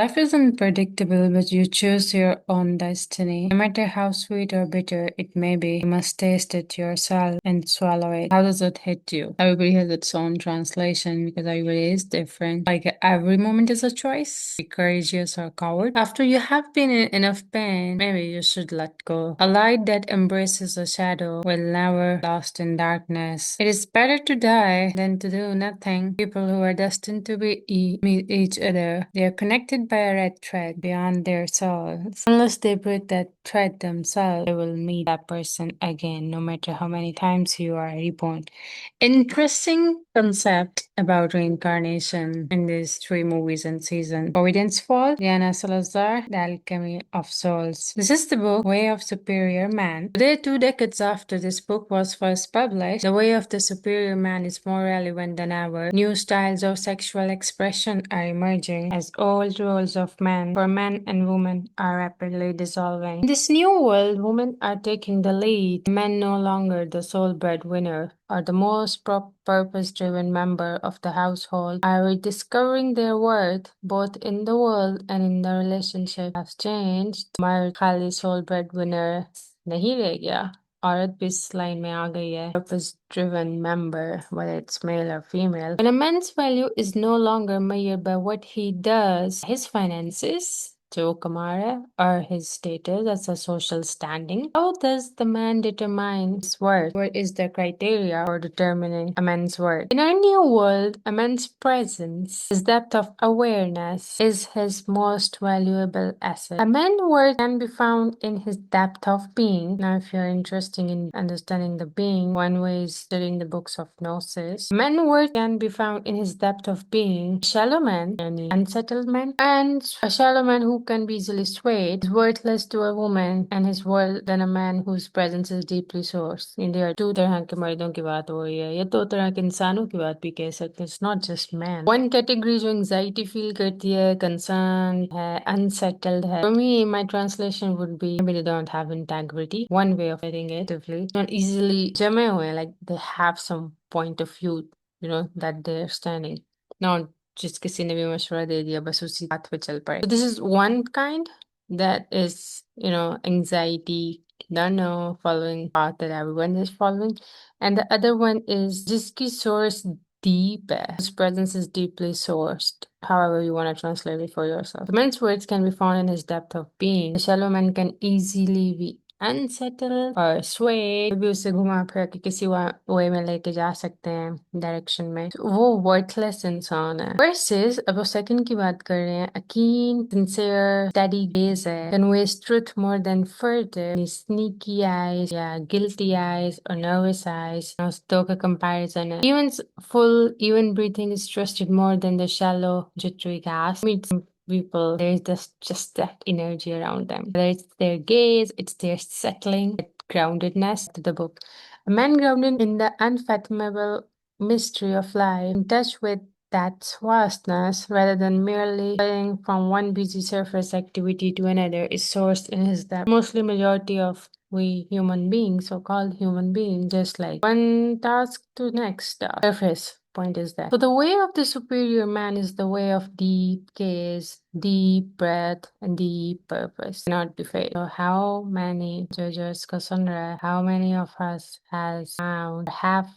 Life is unpredictable, but you choose your own destiny. No matter how sweet or bitter it may be, you must taste it yourself and swallow it. How does it hit you? Everybody has its own translation because everybody is different. Like every moment is a choice. Be courageous or coward. After you have been in enough pain, maybe you should let go. A light that embraces a shadow will never lost in darkness. It is better to die than to do nothing. People who are destined to meet each other. They are connected by a red thread beyond their souls. Unless they break that thread themselves, they will meet that person again, no matter how many times you are reborn. Interesting concept about reincarnation in these three movies and season. Providence Fall, Diana Salazar, The Alchemy of Souls. This is the book Way of Superior Man. Today, 2 decades after this book was first published, the way of the superior man is more relevant than ever. New styles of sexual expression are emerging as old roles of men for men and women are rapidly dissolving. In this new world, women are taking the lead, men no longer the sole breadwinner or the most purpose-driven member of the household are rediscovering their worth both in the world and in the relationship has changed. मर्द खाली sole breadwinner नहीं रह गया औरत भी इस line में आ गई है purpose driven member whether it's male or female when a man's value is no longer measured by what he does his finances Joe Camara or his status as a social standing. How does the man determine his worth? What is the criteria for determining a man's worth? In our new world, a man's presence, his depth of awareness, is his most valuable asset. A man's worth can be found in his depth of being. Now, if you're interested in understanding the being, one way is studying the books of Gnosis. A man's worth can be found in his depth of being. A shallow man, any unsettled man, and a shallow man who can be easily swayed is worthless to a woman and his worth than a man whose presence is deeply sourced. There are two तरह के मर्दों की बात हो रही है या दो तरह के इंसानों की बात भी कह सकते हैं. It's not just man. One category जो anxiety feel करती है, concerned है, unsettled है. For me, my translation would be maybe they don't have integrity. One way of putting it, not easily जमे हुए हैं, like they have some point of view, that they're standing. Not जिस किसी ने भी मशवरा दे दिया बस उसी बात पे चल पड़े. So this is one kind that is, anxiety, no following path that everyone is following. And the other one is जिसकी source deep है, whose presence is deeply sourced. However you want to translate it for yourself. The man's words can be found in his depth of being. The shallow man can easily be unsettled or swayed भी उसे घुमा फिरा के किसी वे में लेके जा सकते हैं डायरेक्शन में तो वो वर्थलेस इंसान है versus अब वो सेकंड की बात कर रहे हैं a keen sincere steady gaze है conveys truth more than further any sneaky eyes या guilty eyes or nervous eyes उस दो का comparison है even breathing is trusted more than the shallow jittery gasp people, there's just that energy around them. Whether it's their gaze, it's their settling, groundedness to the book. A man grounded in the unfathomable mystery of life, in touch with that vastness, rather than merely going from one busy surface activity to another, is sourced in his depth. Mostly majority of we human beings, so-called human beings, just like one task to next task. Surface point is that. So the way of the superior man is the way of deep gaze, deep breath, and deep purpose. Not be fake. So how many judges Cassandra, how many of us have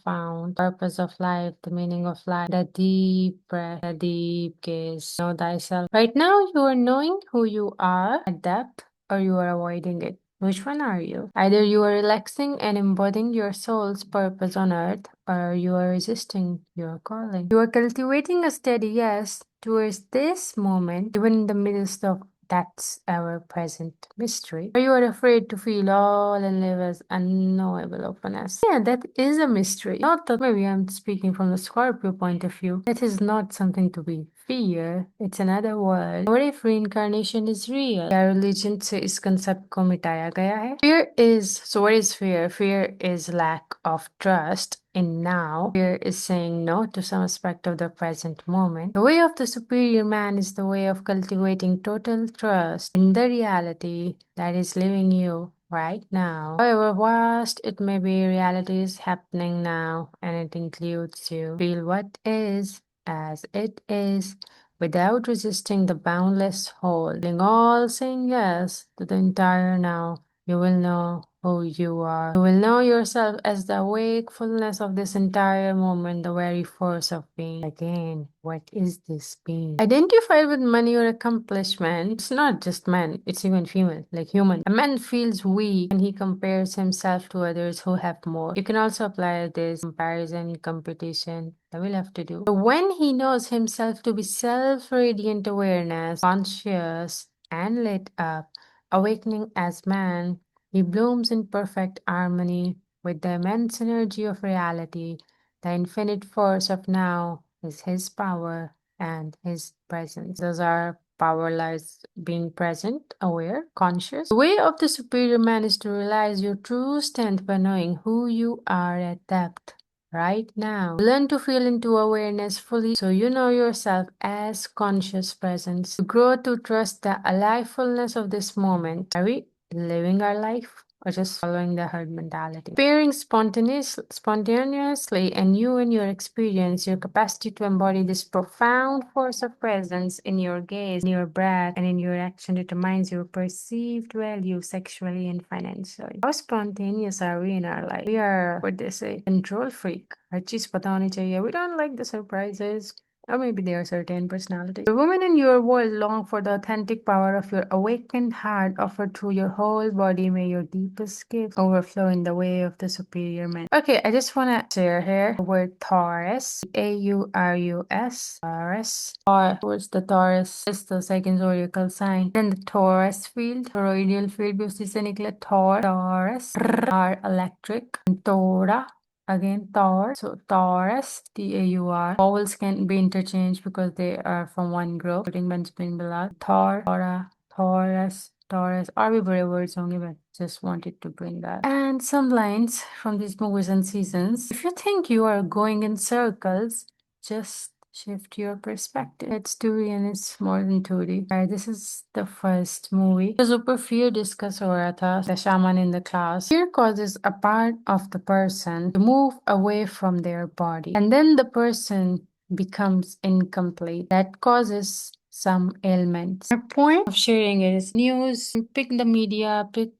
found purpose of life, the meaning of life, the deep breath, the deep gaze, know thyself. Right now you are knowing who you are at depth or you are avoiding it. Which one are you? Either you are relaxing and embodying your soul's purpose on earth, or you are resisting your calling. You are cultivating a steady yes towards this moment, even in the midst of that's our present mystery. Or you are afraid to feel all and live as unknowable openness. Yeah, that is a mystery. Not that maybe I'm speaking from the Scorpio point of view. That is not something to be fear. It's another world. What if reincarnation is real? क्या religion से इस concept को मिटाया गया है? Fear is, so what is fear? Fear is lack of trust in now. Fear is saying no to some aspect of the present moment. The way of the superior man is the way of cultivating total trust in the reality that is living you right now. However vast it may be, reality is happening now and it includes you. Feel what is as it is without resisting the boundless whole, feeling all saying yes to the entire now. You will know who you are. You will know yourself as the wakefulness of this entire moment, the very force of being. Again, what is this being? Identified with money or accomplishment, it's not just men, it's even female, like human. A man feels weak when he compares himself to others who have more. You can also apply this comparison, competition, that we'll have to do. But when he knows himself to be self-radiant awareness, conscious and lit up, awakening as man, he blooms in perfect harmony with the immense energy of reality. The infinite force of now is his power and his presence. Those are power lies being present, aware, conscious. The way of the superior man is to realize your true strength by knowing who you are at depth right now. Learn to feel into awareness fully so you know yourself as conscious presence. To grow to trust the alivefulness of this moment. Are we living our life or just following the herd mentality? Appearing spontaneously and you and your experience, your capacity to embody this profound force of presence in your gaze, in your breath, and in your action determines your perceived value sexually and financially. How spontaneous are we in our life? We are, what they say, control freak. हर चीज पता होनी चाहिए. We don't like the surprises. Or maybe they are certain personalities. The women in your world long for the authentic power of your awakened heart offered through your whole body. May your deepest gifts overflow in the way of the superior man. Okay, I just want to share here the word Taurus. Aurus. Taurus. Or towards the Taurus is the second zodiacal sign. Then the Taurus field, toroidal field, भी उसी से निकला Taurus. Are electric. And Tora. Again, Taur. So Taurus, Taur. Vowels can be interchanged because they are from one group. Putting Benjamin below. Taur, Taura, Taurus, Taurus. Are we very words only, but just wanted to bring that. And some lines from these movies and seasons. If you think you are going in circles, just shift your perspective. It's 2D and it's more than 2D. Alright, this is the first movie. The super fear discuss हो रहा था, the shaman in the class. Fear causes a part of the person to move away from their body. And then the person becomes incomplete. That causes some ailments. My point of sharing it is news, pick the media, pick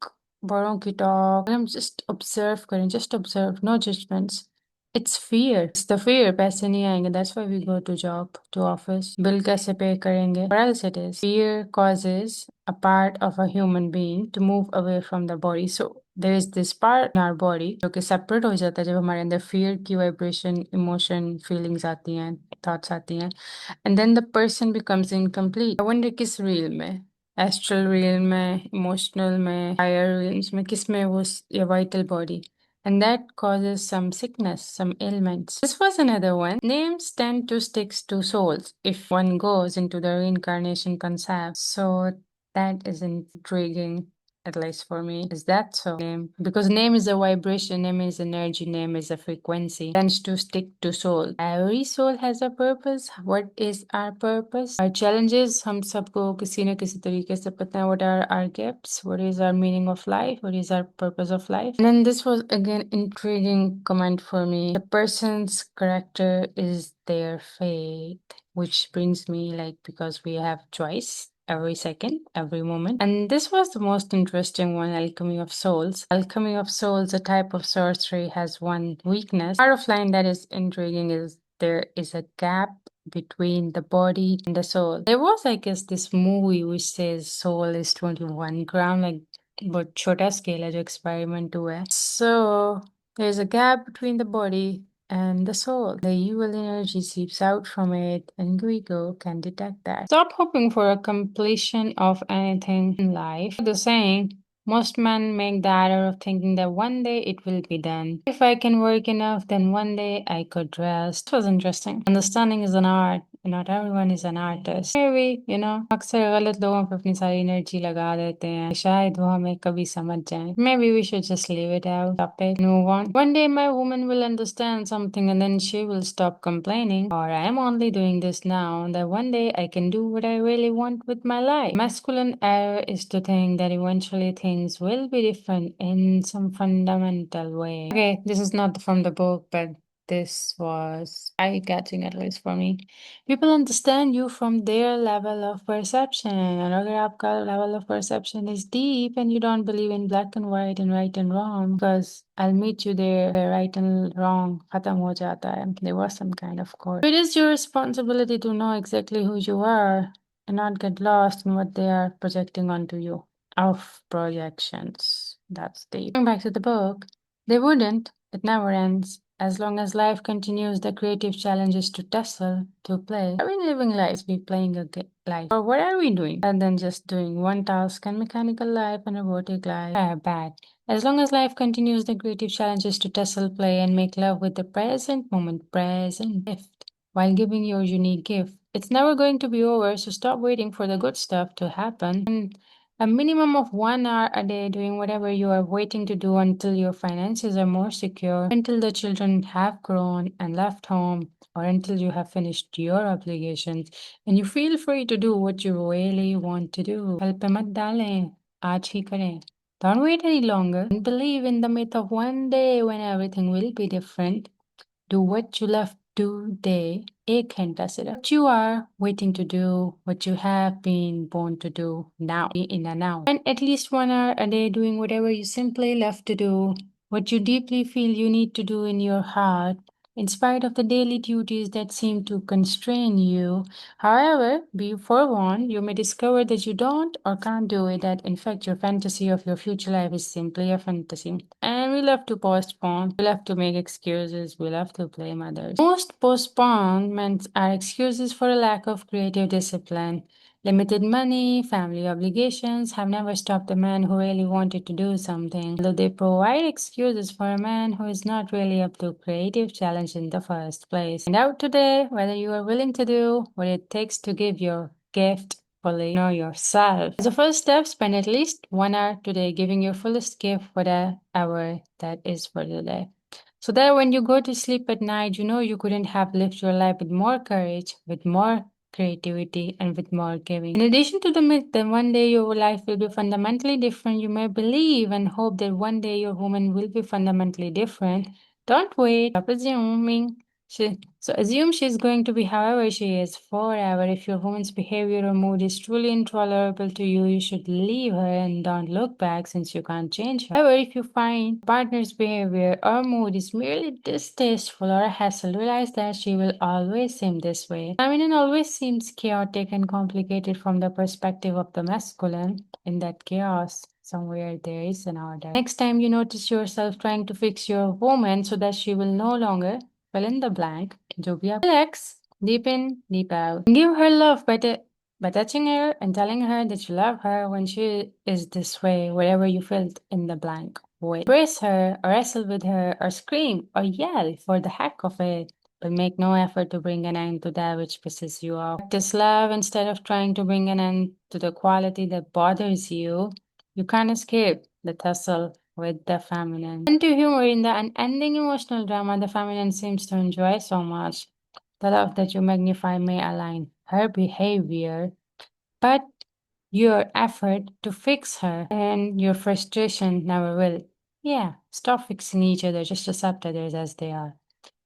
बड़ों की talk. Just observe करें, just observe, no judgments. It's fear. It's the fear. पैसे नहीं आएंगे. That's why we go to job, to office. Bill कैसे pay करेंगे? Or else it is. Fear causes a part of a human being to move away from the body. So there is this part in our body जो कि separate हो जाता है जब हमारे अंदर fear की vibration, emotion, feelings आती हैं, thoughts आती हैं. And then the person becomes incomplete. I wonder किस real में? Astral realm में, emotional में, higher realms में, किस में वो your vital body? And that causes some sickness, some ailments. This was another one. Names tend to stick to souls if one goes into the reincarnation concept. So that is intriguing, at least for me. Is that so? Because name is a vibration, name is energy, name is a frequency. Tends to stick to soul. Every soul has a purpose. What is our purpose? Our challenges, हम सबको किसी न किसी तरीके से पता है. What are our gifts? What is our meaning of life? What is our purpose of life? And then this was again intriguing comment for me. The person's character is their fate, which brings me like because we have choice every second, every moment. And this was the most interesting one, Alchemy of Souls. Alchemy of Souls, a type of sorcery, has one weakness. Part of line that is intriguing is there is a gap between the body and the soul. There was, I guess, this movie which says soul is 21 gram, like बहुत छोटा scale है जो experiment हुआ है. So there's a gap between the body and the soul. The evil energy seeps out from it, and Guigo can detect that. Stop hoping for a completion of anything in life. The saying, most men make the error of thinking that one day it will be done. If I can work enough, then one day I could rest. It was interesting. Understanding is an art. Not everyone is an artist. Maybe, अक्सर गलत लोगों पे अपनी सारी energy लगा देते हैं. शायद वो हमें कभी समझ जाए. Maybe we should just leave it out. Stop it. Move on. One day my woman will understand something and then she will stop complaining. Or I am only doing this now. That one day I can do what I really want with my life. Masculine error is to think that eventually things will be different in some fundamental way. Okay, this is not from the book, but this was eye-catching, at least for me. People understand you from their level of perception. And अगर आपका level of perception is deep and you don't believe in black and white and right and wrong, because I'll meet you there where right and wrong खत्म हो जाता है. There was some kind of code. It is your responsibility to know exactly who you are and not get lost in what they are projecting onto you. Of projections. That's deep. Going back to the book, they wouldn't. It never ends. As long as life continues, the creative challenge is to tussle, to play. Are we living life? We playing a life? Or what are we doing? Rather than just doing one task and mechanical life and robotic life. Bad. As long as life continues, the creative challenge is to tussle, play, and make love with the present moment, present gift, while giving your unique gift. It's never going to be over, so stop waiting for the good stuff to happen. And a minimum of 1 hour a day doing whatever you are waiting to do until your finances are more secure, until the children have grown and left home, or until you have finished your obligations and you feel free to do what you really want to do. कल पे मत डालें, आज ही करें. Don't wait any longer and believe in the myth of one day when everything will be different. Do what you love today. एक घंटा सिर्फ. What you are waiting to do, what you have been born to do now, in a now. And at least 1 hour a day doing whatever you simply love to do, what you deeply feel you need to do in your heart, in spite of the daily duties that seem to constrain you. However, be forewarned, you may discover that you don't or can't do it, that in fact your fantasy of your future life is simply a fantasy. And we love to postpone, we love to make excuses, we love to blame others. Most postponements are excuses for a lack of creative discipline. Limited money, family obligations have never stopped a man who really wanted to do something, although they provide excuses for a man who is not really up to creative challenge in the first place. Find out today whether you are willing to do what it takes to give your gift fully, know yourself. As a first step, spend at least 1 hour today giving your fullest gift, whatever that is for the day. So that when you go to sleep at night, you know you couldn't have lived your life with more courage, with more creativity, and with more giving. In addition to the myth that one day your life will be fundamentally different, you may believe and hope that one day your woman will be fundamentally different. Don't wait. Stop assuming. So assume she's going to be however she is forever. If your woman's behavior or mood is truly intolerable to you, you should leave her and don't look back since you can't change her. However, if you find partner's behavior or mood is merely distasteful or a hassle, realize that she will always seem this way. Feminine always seems chaotic and complicated from the perspective of the masculine. In that chaos, somewhere there is an order. Next time you notice yourself trying to fix your woman so that she will no longer fill in the blank, जो भी आप relax, deep in, deep out. Give her love by touching her and telling her that you love her when she is this way, wherever you filled in the blank with. Embrace her, or wrestle with her, or scream, or yell for the heck of it, but make no effort to bring an end to that which pisses you off. Practice love instead of trying to bring an end to the quality that bothers you. You can't escape the tussle with the feminine. And to humor in the unending emotional drama the feminine seems to enjoy so much. The love that you magnify may align her behavior, but your effort to fix her and your frustration never will. Yeah, stop fixing each other, just accept others as they are.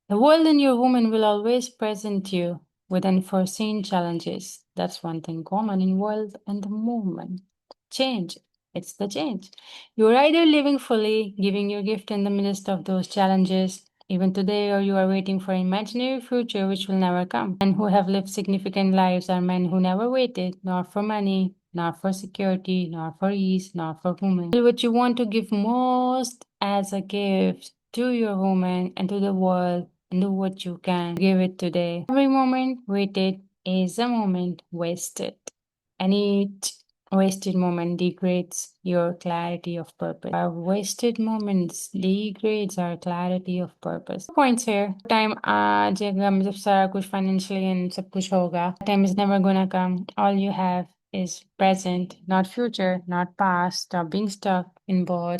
The world and your woman will always present you with unforeseen challenges. That's one thing common in world and the movement. Change. It's the change. You're either living fully, giving your gift in the midst of those challenges, even today, or you are waiting for an imaginary future which will never come. Men who have lived significant lives are men who never waited, nor for money, nor for security, nor for ease, nor for women. Do what you want to give most as a gift to your woman and to the world, and do what you can. Give it today. Every moment waited is a moment wasted, and each wasted moment degrades your clarity of purpose. Our wasted moments degrades our clarity of purpose. Points here. Time आएगा जब सारा कुछ financially and सब कुछ होगा. Time is never gonna come. All you have is present, not future, not past. Stop being stuck in both.